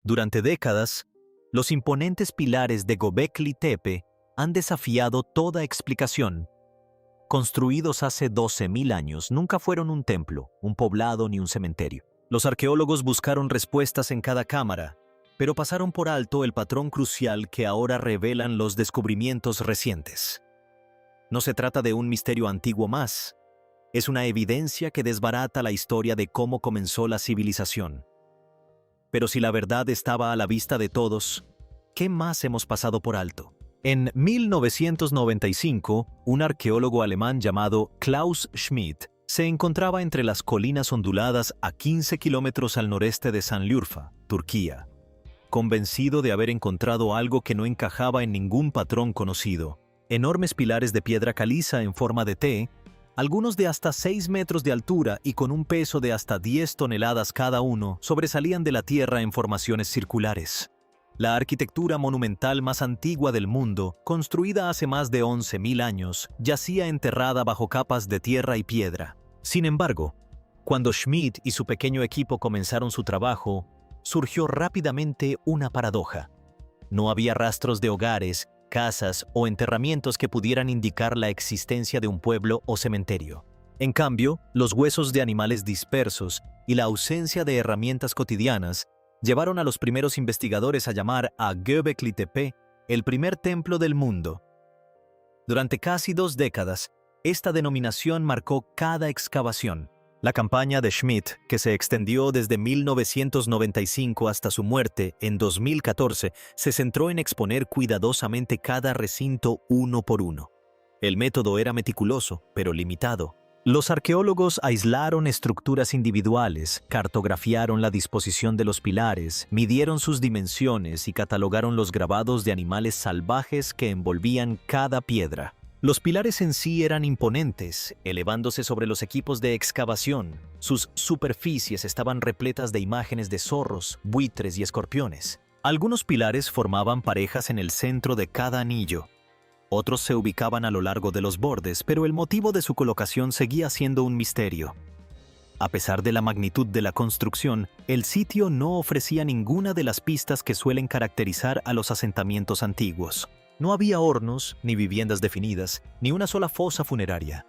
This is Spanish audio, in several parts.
Durante décadas, los imponentes pilares de Göbekli Tepe han desafiado toda explicación. Construidos hace 12.000 años, nunca fueron un templo, un poblado ni un cementerio. Los arqueólogos buscaron respuestas en cada cámara, pero pasaron por alto el patrón crucial que ahora revelan los descubrimientos recientes. No se trata de un misterio antiguo más, es una evidencia que desbarata la historia de cómo comenzó la civilización. Pero si la verdad estaba a la vista de todos, ¿qué más hemos pasado por alto? En 1995, un arqueólogo alemán llamado Klaus Schmidt se encontraba entre las colinas onduladas a 15 kilómetros al noreste de Sanliurfa, Turquía. Convencido de haber encontrado algo que no encajaba en ningún patrón conocido, enormes pilares de piedra caliza en forma de T, algunos de hasta 6 metros de altura y con un peso de hasta 10 toneladas cada uno, sobresalían de la tierra en formaciones circulares. La arquitectura monumental más antigua del mundo, construida hace más de 11.000 años, yacía enterrada bajo capas de tierra y piedra. Sin embargo, cuando Schmidt y su pequeño equipo comenzaron su trabajo, surgió rápidamente una paradoja. No había rastros de hogares, casas o enterramientos que pudieran indicar la existencia de un pueblo o cementerio. En cambio, los huesos de animales dispersos y la ausencia de herramientas cotidianas llevaron a los primeros investigadores a llamar a Göbekli Tepe el primer templo del mundo. Durante casi 2 décadas, esta denominación marcó cada excavación. La campaña de Schmidt, que se extendió desde 1995 hasta su muerte en 2014, se centró en exponer cuidadosamente cada recinto uno por uno. El método era meticuloso, pero limitado. Los arqueólogos aislaron estructuras individuales, cartografiaron la disposición de los pilares, midieron sus dimensiones y catalogaron los grabados de animales salvajes que envolvían cada piedra. Los pilares en sí eran imponentes, elevándose sobre los equipos de excavación. Sus superficies estaban repletas de imágenes de zorros, buitres y escorpiones. Algunos pilares formaban parejas en el centro de cada anillo. Otros se ubicaban a lo largo de los bordes, pero el motivo de su colocación seguía siendo un misterio. A pesar de la magnitud de la construcción, el sitio no ofrecía ninguna de las pistas que suelen caracterizar a los asentamientos antiguos. No había hornos, ni viviendas definidas, ni una sola fosa funeraria.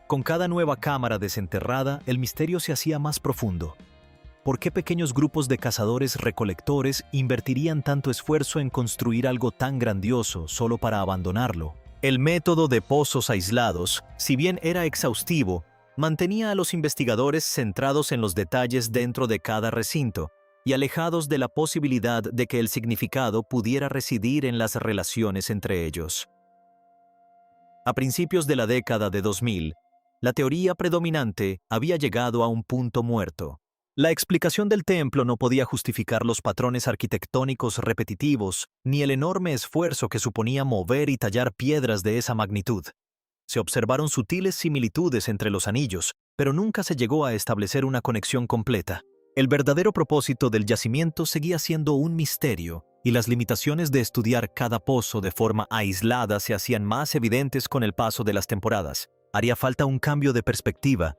Con cada nueva cámara desenterrada, el misterio se hacía más profundo. ¿Por qué pequeños grupos de cazadores-recolectores invertirían tanto esfuerzo en construir algo tan grandioso solo para abandonarlo? El método de pozos aislados, si bien era exhaustivo, mantenía a los investigadores centrados en los detalles dentro de cada recinto y alejados de la posibilidad de que el significado pudiera residir en las relaciones entre ellos. A principios de la década de 2000, la teoría predominante había llegado a un punto muerto. La explicación del templo no podía justificar los patrones arquitectónicos repetitivos ni el enorme esfuerzo que suponía mover y tallar piedras de esa magnitud. Se observaron sutiles similitudes entre los anillos, pero nunca se llegó a establecer una conexión completa. El verdadero propósito del yacimiento seguía siendo un misterio, y las limitaciones de estudiar cada pozo de forma aislada se hacían más evidentes con el paso de las temporadas. Haría falta un cambio de perspectiva,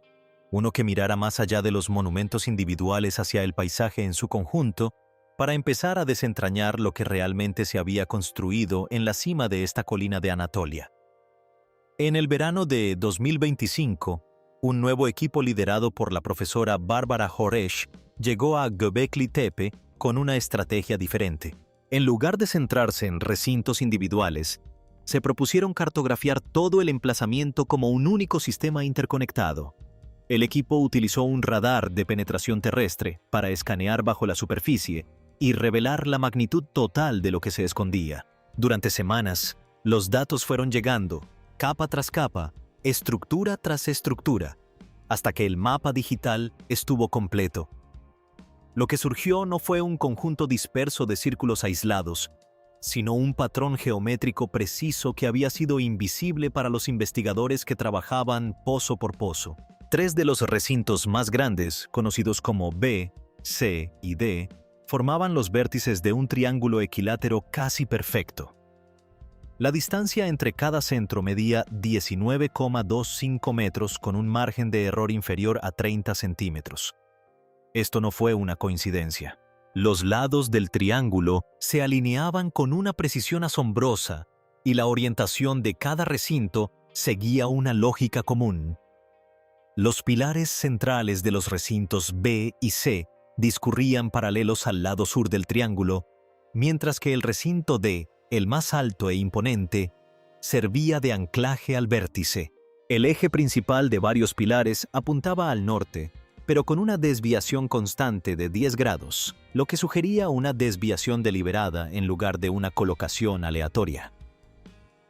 uno que mirara más allá de los monumentos individuales hacia el paisaje en su conjunto, para empezar a desentrañar lo que realmente se había construido en la cima de esta colina de Anatolia. En el verano de 2025, un nuevo equipo liderado por la profesora Bárbara Horesh llegó a Göbekli Tepe con una estrategia diferente. En lugar de centrarse en recintos individuales, se propusieron cartografiar todo el emplazamiento como un único sistema interconectado. El equipo utilizó un radar de penetración terrestre para escanear bajo la superficie y revelar la magnitud total de lo que se escondía. Durante semanas, los datos fueron llegando, capa tras capa, estructura tras estructura, hasta que el mapa digital estuvo completo. Lo que surgió no fue un conjunto disperso de círculos aislados, sino un patrón geométrico preciso que había sido invisible para los investigadores que trabajaban pozo por pozo. 3 de los recintos más grandes, conocidos como B, C y D, formaban los vértices de un triángulo equilátero casi perfecto. La distancia entre cada centro medía 19,25 metros con un margen de error inferior a 30 centímetros. Esto no fue una coincidencia. Los lados del triángulo se alineaban con una precisión asombrosa y la orientación de cada recinto seguía una lógica común. Los pilares centrales de los recintos B y C discurrían paralelos al lado sur del triángulo, mientras que el recinto D, el más alto e imponente, servía de anclaje al vértice. El eje principal de varios pilares apuntaba al norte, pero con una desviación constante de 10 grados, lo que sugería una desviación deliberada en lugar de una colocación aleatoria.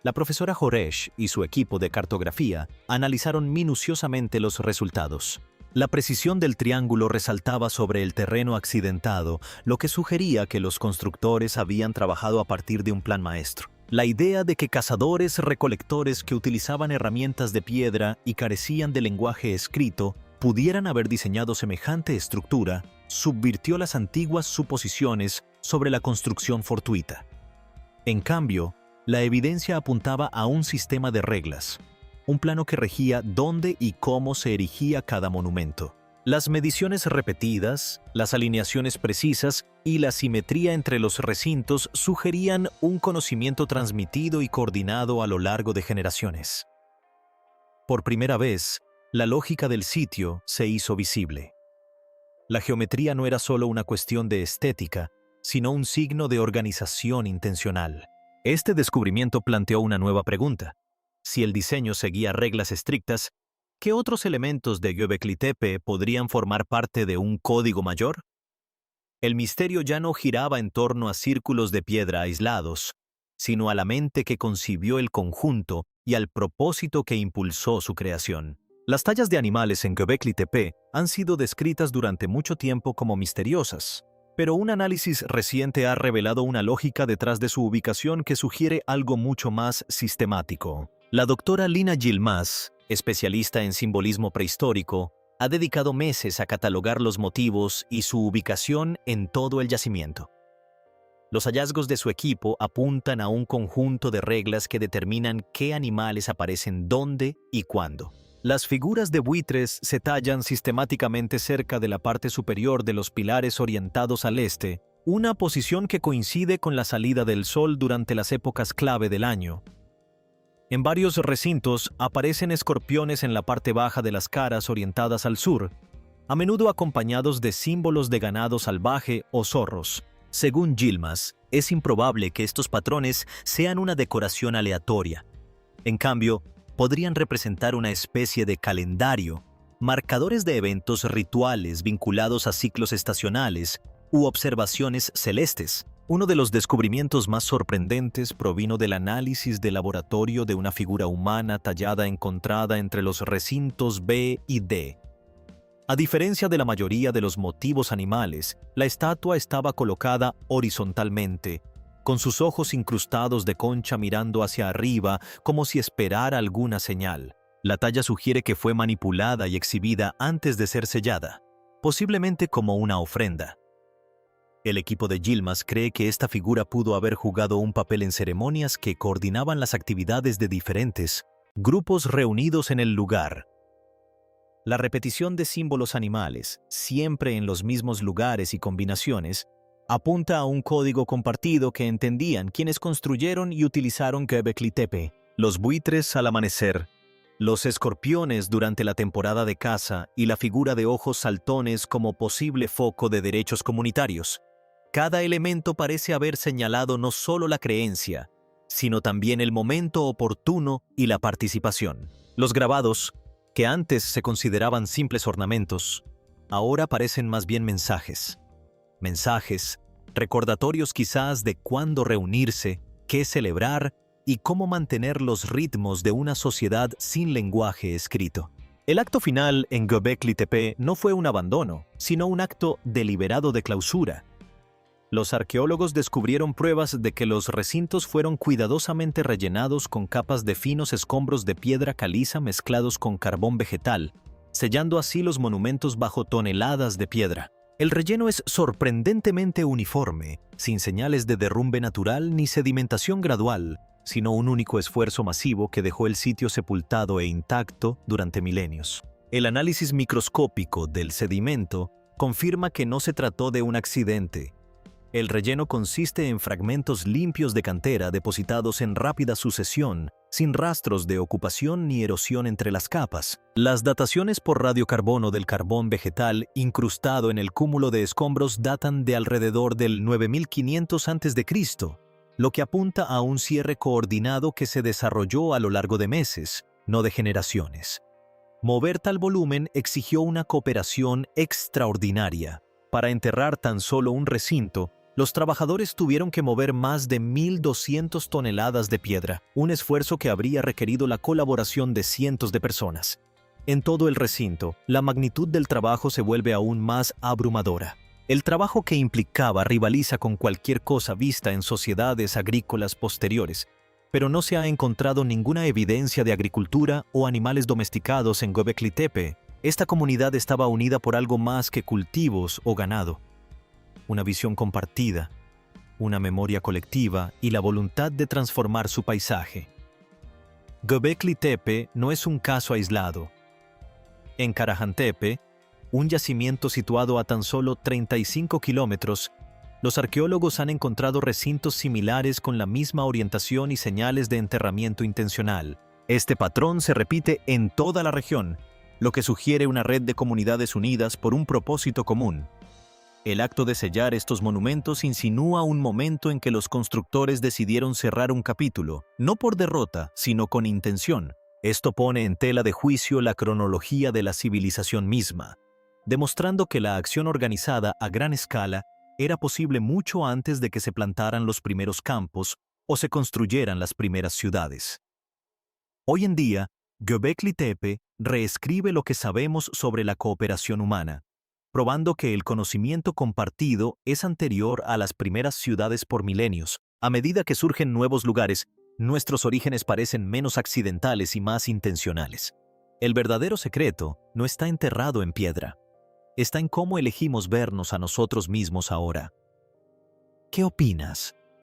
La profesora Horesh y su equipo de cartografía analizaron minuciosamente los resultados. La precisión del triángulo resaltaba sobre el terreno accidentado, lo que sugería que los constructores habían trabajado a partir de un plan maestro. La idea de que cazadores-recolectores que utilizaban herramientas de piedra y carecían de lenguaje escrito pudieran haber diseñado semejante estructura subvirtió las antiguas suposiciones sobre la construcción fortuita. En cambio, la evidencia apuntaba a un sistema de reglas, un plano que regía dónde y cómo se erigía cada monumento. Las mediciones repetidas, las alineaciones precisas y la simetría entre los recintos sugerían un conocimiento transmitido y coordinado a lo largo de generaciones. Por primera vez, la lógica del sitio se hizo visible. La geometría no era solo una cuestión de estética, sino un signo de organización intencional. Este descubrimiento planteó una nueva pregunta. Si el diseño seguía reglas estrictas, ¿qué otros elementos de Göbekli Tepe podrían formar parte de un código mayor? El misterio ya no giraba en torno a círculos de piedra aislados, sino a la mente que concibió el conjunto y al propósito que impulsó su creación. Las tallas de animales en Göbekli Tepe han sido descritas durante mucho tiempo como misteriosas, pero un análisis reciente ha revelado una lógica detrás de su ubicación que sugiere algo mucho más sistemático. La doctora Lina Yilmaz, especialista en simbolismo prehistórico, ha dedicado meses a catalogar los motivos y su ubicación en todo el yacimiento. Los hallazgos de su equipo apuntan a un conjunto de reglas que determinan qué animales aparecen dónde y cuándo. Las figuras de buitres se tallan sistemáticamente cerca de la parte superior de los pilares orientados al este, una posición que coincide con la salida del sol durante las épocas clave del año. En varios recintos aparecen escorpiones en la parte baja de las caras orientadas al sur, a menudo acompañados de símbolos de ganado salvaje o zorros. Según Yilmaz, es improbable que estos patrones sean una decoración aleatoria. En cambio, podrían representar una especie de calendario, marcadores de eventos rituales vinculados a ciclos estacionales u observaciones celestes. Uno de los descubrimientos más sorprendentes provino del análisis de laboratorio de una figura humana tallada encontrada entre los recintos B y D. A diferencia de la mayoría de los motivos animales, la estatua estaba colocada horizontalmente, con sus ojos incrustados de concha mirando hacia arriba como si esperara alguna señal. La talla sugiere que fue manipulada y exhibida antes de ser sellada, posiblemente como una ofrenda. El equipo de Yilmaz cree que esta figura pudo haber jugado un papel en ceremonias que coordinaban las actividades de diferentes grupos reunidos en el lugar. La repetición de símbolos animales, siempre en los mismos lugares y combinaciones, apunta a un código compartido que entendían quienes construyeron y utilizaron Göbekli Tepe. Los buitres al amanecer, los escorpiones durante la temporada de caza y la figura de ojos saltones como posible foco de derechos comunitarios. Cada elemento parece haber señalado no solo la creencia, sino también el momento oportuno y la participación. Los grabados, que antes se consideraban simples ornamentos, ahora parecen más bien mensajes. Mensajes, recordatorios quizás de cuándo reunirse, qué celebrar y cómo mantener los ritmos de una sociedad sin lenguaje escrito. El acto final en Göbekli Tepe no fue un abandono, sino un acto deliberado de clausura. Los arqueólogos descubrieron pruebas de que los recintos fueron cuidadosamente rellenados con capas de finos escombros de piedra caliza mezclados con carbón vegetal, sellando así los monumentos bajo toneladas de piedra. El relleno es sorprendentemente uniforme, sin señales de derrumbe natural ni sedimentación gradual, sino un único esfuerzo masivo que dejó el sitio sepultado e intacto durante milenios. El análisis microscópico del sedimento confirma que no se trató de un accidente, El relleno consiste en fragmentos limpios de cantera depositados en rápida sucesión, sin rastros de ocupación ni erosión entre las capas. Las dataciones por radiocarbono del carbón vegetal incrustado en el cúmulo de escombros datan de alrededor del 9500 a.C., lo que apunta a un cierre coordinado que se desarrolló a lo largo de meses, no de generaciones. Mover tal volumen exigió una cooperación extraordinaria. Para enterrar tan solo un recinto, los trabajadores tuvieron que mover más de 1.200 toneladas de piedra, un esfuerzo que habría requerido la colaboración de cientos de personas. En todo el recinto, la magnitud del trabajo se vuelve aún más abrumadora. El trabajo que implicaba rivaliza con cualquier cosa vista en sociedades agrícolas posteriores, pero no se ha encontrado ninguna evidencia de agricultura o animales domesticados en Göbekli Tepe. Esta comunidad estaba unida por algo más que cultivos o ganado. Una visión compartida, una memoria colectiva y la voluntad de transformar su paisaje. Göbekli Tepe no es un caso aislado. En Karahantepe, un yacimiento situado a tan solo 35 kilómetros, los arqueólogos han encontrado recintos similares con la misma orientación y señales de enterramiento intencional. Este patrón se repite en toda la región, lo que sugiere una red de comunidades unidas por un propósito común. El acto de sellar estos monumentos insinúa un momento en que los constructores decidieron cerrar un capítulo, no por derrota, sino con intención. Esto pone en tela de juicio la cronología de la civilización misma, demostrando que la acción organizada a gran escala era posible mucho antes de que se plantaran los primeros campos o se construyeran las primeras ciudades. Hoy en día, Göbekli Tepe reescribe lo que sabemos sobre la cooperación humana, probando que el conocimiento compartido es anterior a las primeras ciudades por milenios. A medida que surgen nuevos lugares, nuestros orígenes parecen menos accidentales y más intencionales. El verdadero secreto no está enterrado en piedra. Está en cómo elegimos vernos a nosotros mismos ahora. ¿Qué opinas?